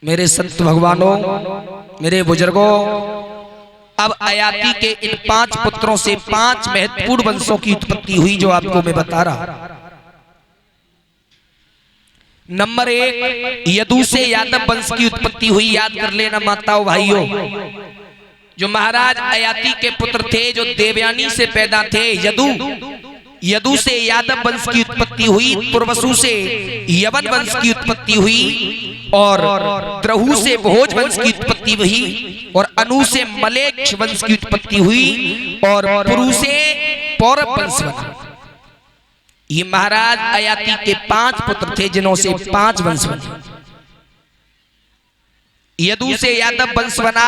मेरे संत भगवानों, मेरे बुजुर्गों, अब अयाती के इन 5 पुत्रों से 5 महत्वपूर्ण वंशों की उत्पत्ति हुई जो आपको मैं बता रहा। नंबर 1, यदु से यादव वंश की उत्पत्ति हुई। याद कर लेना माताओं भाइयों, जो महाराज अयाती के पुत्र थे, जो देवयानी से पैदा थे, यदु से यादव वंश की उत्पत्ति हुई। पुरवसु से यवन वंश की उत्पत्ति हुई और द्रहु से भोज वंश की उत्पत्ति हुई और अनु से मलेक्ष वंश की उत्पत्ति हुई और पुरु से पौरव वंश बना। ये महाराज अयाती के 5 पुत्र थे जिन्हों से 5 वंश बने। यदु से यादव वंश बना।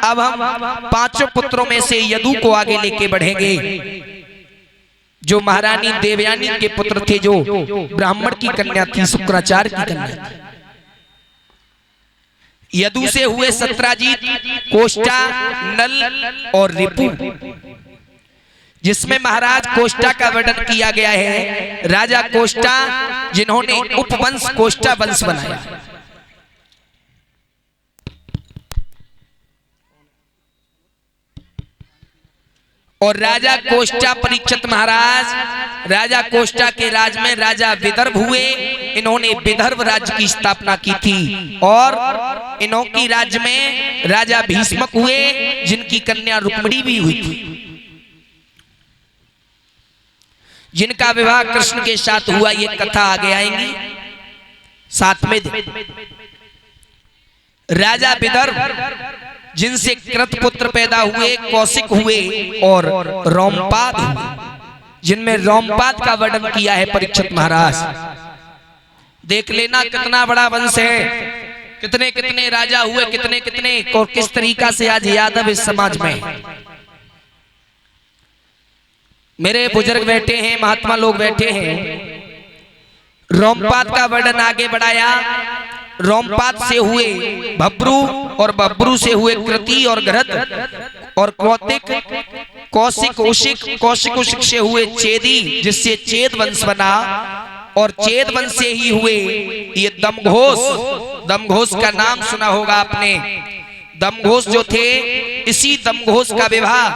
अब हम 5 पुत्रों में से यदु को आगे लेके बढ़ेंगे, जो महारानी देवयानी के पुत्र थे, जो ब्राह्मण की कन्या थी, शुक्राचार्य की कन्या थी। यदु से हुए सत्राजीत, कोष्टा, नल और रिपु, जिसमें महाराज कोष्टा का वर्णन किया गया है। राजा कोष्टा जिन्होंने उपवंश कोष्टा वंश बनाया। और राजा कोष्टा परीक्षित महाराज, राजा कोष्टा के राज में राजा विदर्भ हुए। इन्होंने विदर्भ राज्य की स्थापना की थी और इन्हों की राज्य में राजा भीष्मक हुए, जिनकी कन्या रुक्मिणी भी हुई थी, जिनका विवाह कृष्ण के साथ हुआ। ये कथा आगे आएंगी 7वें दिन। राजा विदर्भ जिनसे कृत पुत्र पैदा हुए, कौशिक हुए और रोमपाद हुए, जिनमें रोमपाद का वर्णन किया है परीक्षित महाराज। देख लेना कितना बड़ा वंश है, कितने कितने राजा हुए, कितने कितने, और किस तरीका से आज यादव इस समाज में। मेरे बुजुर्ग बैठे हैं, महात्मा लोग बैठे हैं। रोमपाद का वर्णन आगे बढ़ाया। रोमपाद से हुए भब्रू और भब्रू से हुए कृति और घृत और कौतिक, कौशिक उशिक, कौशिक उशिक से हुए चेदी, जिससे चेद वंश बना और चेद वंश से ही हुए ये दमघोष। दमघोष का नाम सुना होगा आपने। दमघोष जो थे, इसी दमघोष का विवाह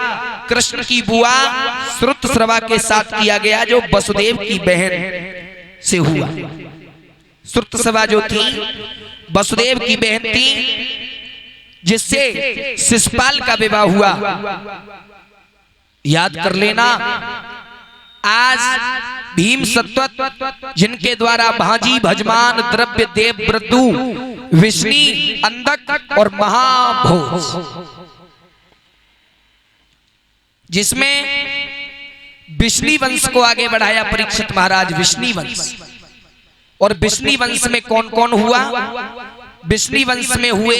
कृष्ण की बुआ श्रुतस्रवा के साथ किया गया, जो वसुदेव की बहन से हुआ। श्रुतस्रवा जो थी वसुदेव की बहन थी, जिससे शिशुपाल का विवाह हुआ। याद कर लेना, आज भीम सत्वत, जिनके द्वारा भाजी, भजमान, द्रव्य, देव, ब्रदु, विष्णी, अंधक और महाभोज, जिसमें विष्णी वंश को आगे बढ़ाया परीक्षित महाराज। विष्णी वंश, और विष्णी वंश में कौन कौन हुआ? विष्णी वंश में हुए,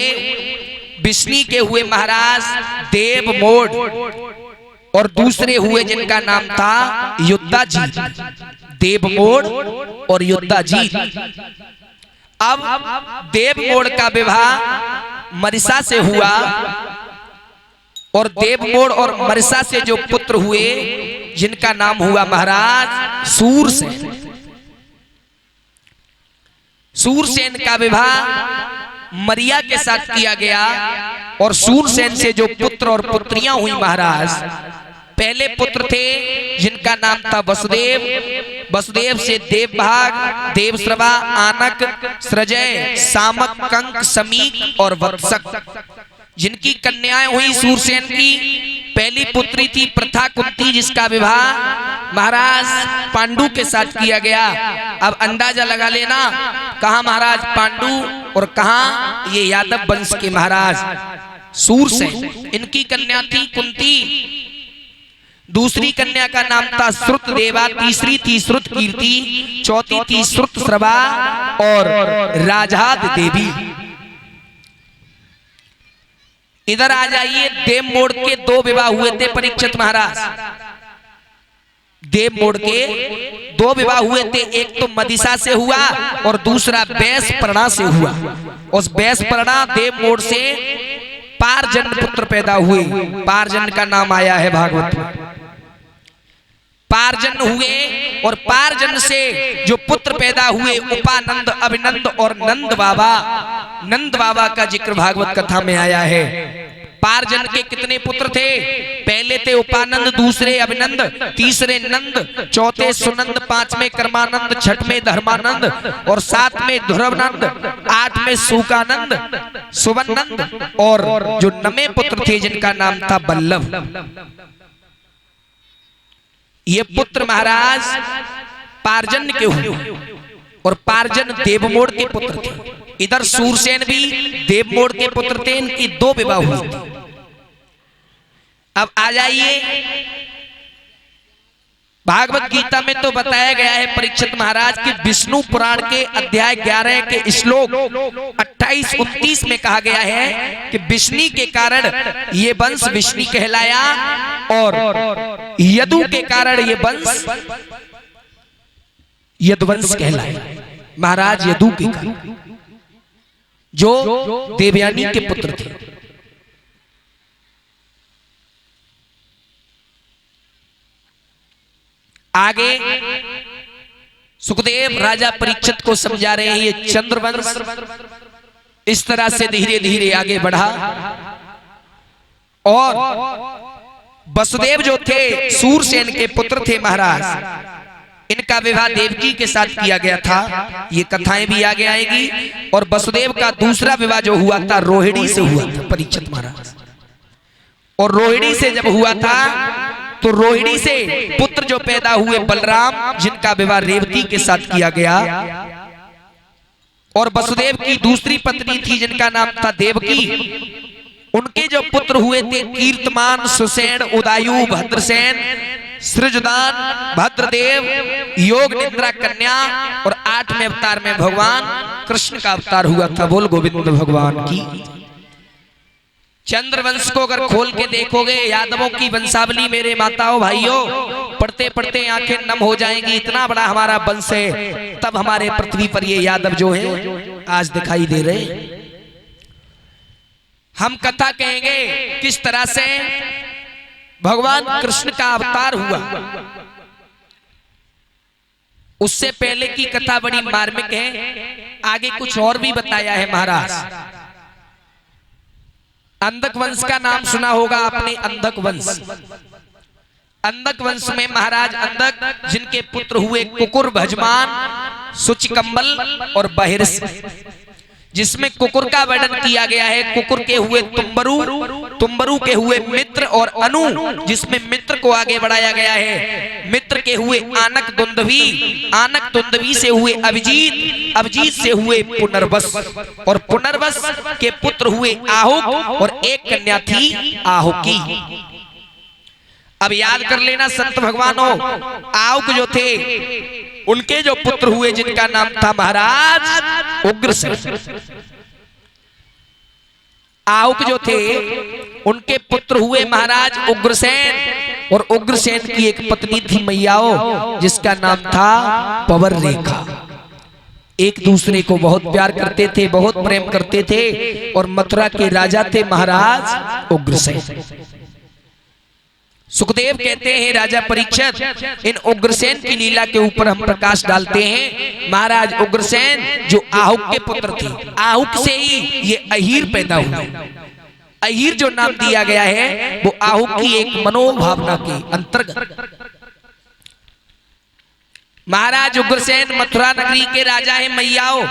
विष्णी के हुए महाराज देव मोड, और दूसरे हुए जिनका नाम था युद्धाजीत। देव मोड और युद्धाजीत। अब देव मोड का विवाह मरिसा से हुआ, और देव मोड और मरिसा से जो पुत्र हुए, जिनका नाम हुआ महाराज सूरसेन। सूरसेन का विवाह मरिया के साथ किया गया, और सूरसेन से जो पुत्र और पुत्रियां हुई महाराज, पहले पुत्र थे जिनका नाम था वसुदेव। वसुदेव से देवभाग, देवश्रवा, आनक, सृजय, सामक, कंक, समीक और वत्सक, जिनकी कन्याएं हुई सूरसेन की। पहली पुत्री थी प्रथा कुंती, जिसका विवाह महाराज पांडु के साथ किया गया। अब अंदाजा लगा लेना, कहां महाराज पांडु और कहां ये यादव वंश के महाराज सूरसेन। इनकी कन्या थी कुंती, दूसरी कन्या का नाम था श्रुतदेवा, तीसरी थी श्रुत कीर्ति, चौथी थी श्रुतस्रवा और राजाद देवी। इधर आ जाइए, देव मोड़ के 2 विवाह हुए थे परीक्षित महाराज। देव मोड़ के 2 विवाह हुए थे, एक तो मदिसा से हुआ और दूसरा बैसपर्णा से हुआ। उस बैसपर्णा देव मोड़ से पारजन पुत्र पैदा हुए। पारजन का नाम आया है भागवत में। पारजन हुए और पारजन से जो पुत्र पैदा हुए उपानंद, अभिनंद और नंद बाबा का जिक्र भागवत कथा में आया है। पारजन के कितने पुत्र थे? पहले थे उपानंद, दूसरे अभिनंद, तीसरे नंद, चौथे सुनंद, पांचवें कर्मानंद, छठवें धर्मानंद और सातवें ध्रुवनंद, आठवें सूकानंद, सुवनंद और जो नवे पुत्र थे जिनका नाम था बल्लभ। ये पुत्र महाराज पारजन के हुए और पारजन देवमोड़ के पुत्र थे। इधर सूरसेन भी देवमोड़ के पुत्र थे। इनकी 2 विवाह हुए थे। अब आ जाइए, भागवत गीता में तो बताया गया है परीक्षित महाराज की विष्णु पुराण के अध्याय 11 के श्लोक 28-29 में कहा गया है कि विष्णु के कारण ये वंश विष्णु कहलाया और यदु के कारण ये वंश यदुवंश कहलाया। महाराज यदु के कारण जो देवयानी के पुत्र थे। आगे सुखदेव राजा परीक्षित को समझा रहे हैं ये चंद्रवंश इस तरह से धीरे धीरे आगे बढ़ा और वसुदेव जो थे सूरसेन के पुत्र थे महाराज, इनका विवाह देवकी के साथ किया गया था। ये कथाएं भी आगे आएगी। और वसुदेव का दूसरा विवाह जो हुआ था रोहिणी से हुआ था परीक्षित महाराज। और रोहिणी से जब हुआ था तो रोहिणी से पुत्र जो पैदा हुए बलराम, जिनका विवाह रेवती के साथ किया गया। और वसुदेव की दूसरी पत्नी थी जिनका नाम था देवकी। उनके जो पुत्र हुए थे कीर्तमान, सुसेन, उदायु, भद्रसेन, सृजदान, भद्रदेव, योग निद्रा कन्या और 8वें अवतार में भगवान कृष्ण का अवतार हुआ था। बोल गोविंद भगवान की। चंद्रवंश को अगर खोल के देखोगे, यादवों की वंशावली मेरे माताओं भाइयों, पढ़ते पढ़ते आंखें नम हो जाएंगी। इतना बड़ा हमारा वंश है, तब हमारे पृथ्वी पर ये यादव जो है आज दिखाई दे रहे। हम कथा कहेंगे किस तरह से भगवान कृष्ण का अवतार हुआ। उससे पहले की कथा बड़ी मार्मिक है। आगे कुछ और भी बताया है महाराज। अंधक वंश का नाम सुना होगा आपने, अंधक वंश। अंधक वंश में महाराज अंधक जिनके पुत्र हुए कुकुर, भजमान, सुचिकंबल और बहिर्स, जिसमें कुकुर का वर्णन किया गया है। कुकुर के हुए तुम्बरु, तुम्बरु के हुए मित्र और अनु, जिसमें मित्र को आगे बढ़ाया गया है। मित्र के हुए आनक दुंदवी, आनक दुंदवी से हुए अभिजीत, अभिजीत से हुए पुनर्वस और पुनर्वस के पुत्र हुए आहुक और एक कन्या थी आहुकी। अब याद कर लेना संत भगवानों, आहुक जो थे उनके जो पुत्र हुए जिनका नाम था महाराज उग्रसेन। आहुक जो थे उनके पुत्र हुए महाराज उग्रसेन और उग्रसेन की एक पत्नी थी मैयाओ, जिसका नाम था पवर रेखा। एक दूसरे को बहुत प्यार करते थे, बहुत प्रेम करते थे और मथुरा के राजा थे महाराज उग्रसेन। सुखदेव कहते हैं राजा परीक्षित, इन उग्रसेन की लीला के ऊपर हम प्रकाश डालते हैं। महाराज उग्रसेन जो आहुक के पुत्र थे, आहुक से ही ये अहीर पैदा हुए। अहीर जो नाम दिया गया है वो आहुक की एक मनोभावना के अंतर्गत। महाराज उग्रसेन मथुरा नगरी के राजा है मैयाओ।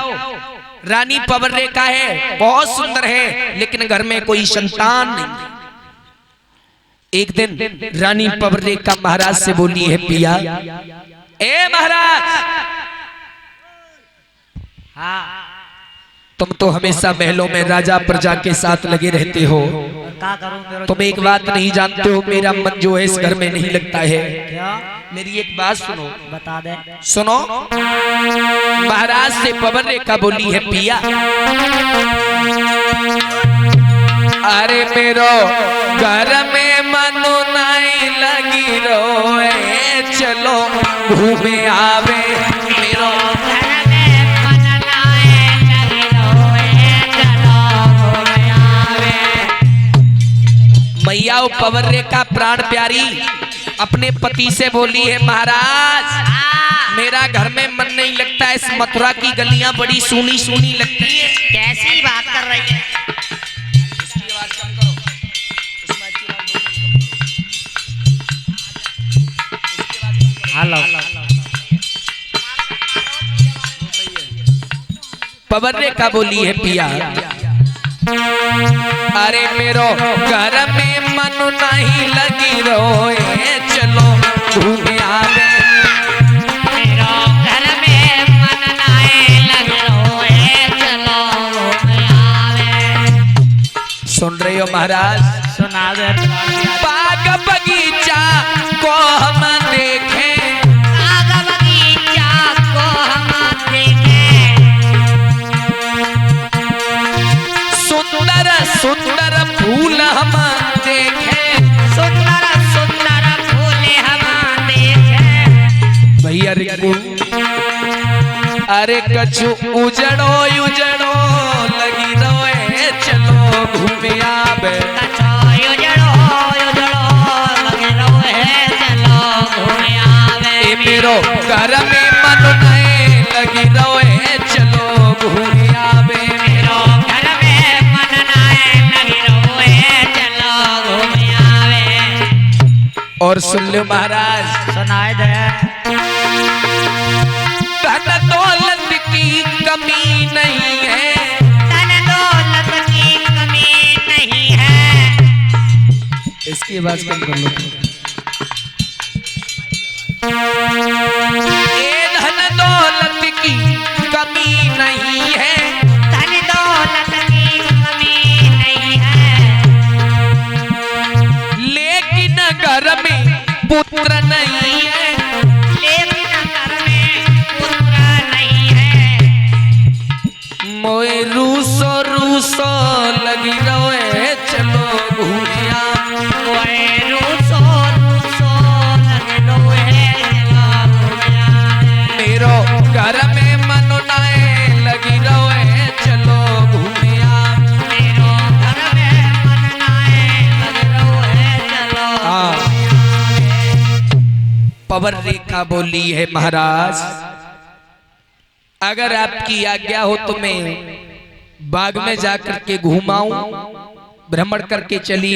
रानी पवर रेखा है, बहुत सुंदर है, लेकिन घर में कोई संतान नहीं। एक दिन रानी पवर रेखा महाराज से बोली है, पिया ए महाराज, हाँ तुम तो हमेशा महलों में राजा प्रजा के साथ लगे रहते हो, तुम एक बात नहीं जानते हो, मेरा मन जो है इस घर में नहीं लगता है। क्या? मेरी एक बात सुनो। बता दे। सुनो। महाराज से पवन रेखा बोली है, पिया अरे मेरो घर में मनो नहीं लगी रोए, चलो घूमे आवे मेरो मैया पवन रेखा प्राण प्यारी अपने पति से बोली है, महाराज मेरा घर में मन नहीं लगता है, इस मथुरा की गलियां बड़ी सूनी सूनी लगती है। कैसी बात कर रही है? इसकी आवाज कम करो, हेलो पवन रेखा बोली है, पिया अरे मेरो घर में मन नहीं लगी रोए, चलो घूमे आवे। मेरो घर में मन नहीं लगी रोए, चलो घूमे आवे। सुन रहे हो महाराज? सुना दे। बाग बगीचा को हम देखें, बाग बगीचा को हम देखें, सुंदर सुंदर फूल हम देखें, सुंदर सुंदर फूल हम देखें। भैया रिंकू अरे कछु उजड़ो उजड़ो लगी रोए, चलो घूमे आवे। कछो उजड़ो उजड़ो लगे रोए, चलो घूमे आवे। ए मेरो घर में मन नहीं लगी रोए, चलो घूमे आवे। मेरो घर में मन नहीं लगी रोए, चलो घूमे आवे। और सुन लो महाराज, सुनाई दे। धन दौलत की कमी नहीं है, धन दौलत की कमी नहीं है। इसकी आवाज कम कर लो। ए धन दौलत की कमी नहीं है, धन दौलत की कमी नहीं है, लेकिन घर में पुत्र नहीं है, लेकिन घर में पुत्र नहीं है। मोए रूसो रूसो लगी रोए, चलो घूमिया। ओए रूसो रूसो लगे रोए, चलो घूमे आवे। मेरो घर में मन नहीं लगी रोए, चलो घूमिया। मेरो घर में मन नहीं लगे रोए, चलो पवन रेखा बोली है, महाराज अगर आपकी आज्ञा हो तो मैं बाग में जाकर के घुमाऊं, भ्रमण करके चली